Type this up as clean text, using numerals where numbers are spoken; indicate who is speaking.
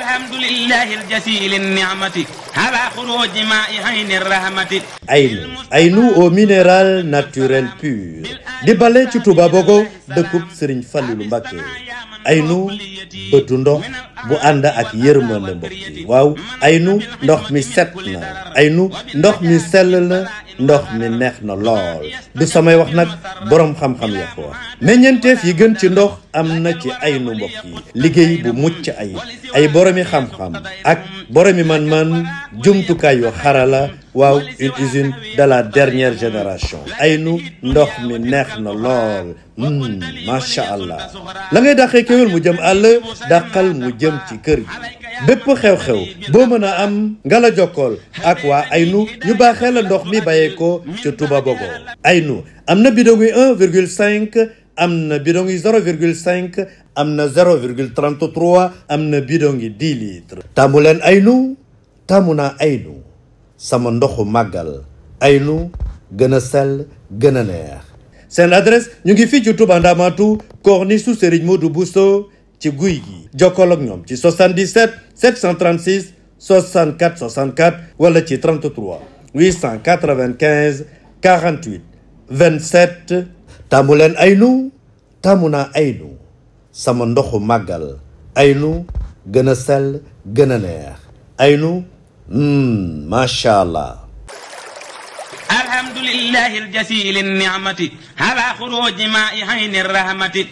Speaker 1: alhamdulillahi aljasili ni'mati ala khuruji ma'i hayni rahmati.
Speaker 2: Aynu au minéral naturel pur di bale ci Touba Bogo dëkkub Serigne Fallilou Mbacké. Aynu bëtu ndox bu ànd ak yërmande mbokk yi waaw Aynu ndox mi set na Aynu ndox mi sell na ndox mi neex na lool du samay wax nag boroom xam-xam ya ko wax meññeenteef yi gën ci ndox am na ci Aynu mbokk yi liggéey bu mucc ay boroomi xam-xam ak boroomi man-man jumtukaay yu xarala waaw une usine de la dernière génération Aynu ndox mi neex na lool macha allah la ngay dàqee kéwél mu jëm àll dàqal mu jëm ci kër gi bépp xew-xew boo mën a am nga la jokkool ak waa Aynu ñu baaxee la ndox mi bàyyeekoo ca Touba Bogo. Aynu am na bidon yi 1,5 am na bidon yi 0,5 am na 0,33 am na bidon yi 10 litres. taamu leen Aynu taamu naa Aynu sama ndoxu màggal Aynu gën a sell gën a neex. seen adresse ñu ngi fii ci Touba Ndamatu corniche su Serigne Modou Bousso ci guy gi jokkool ak ñoom ci 77 736 64 64 wala ci 33 895 48 27. taamu leen Aynu taamu naa Aynu sama ndoxu màggal Aynu gën a sell gën a neex Aynu macha allah.
Speaker 1: alhamdulillahi aljasili ni'mati ala khuruji ma'i hayni rahmati.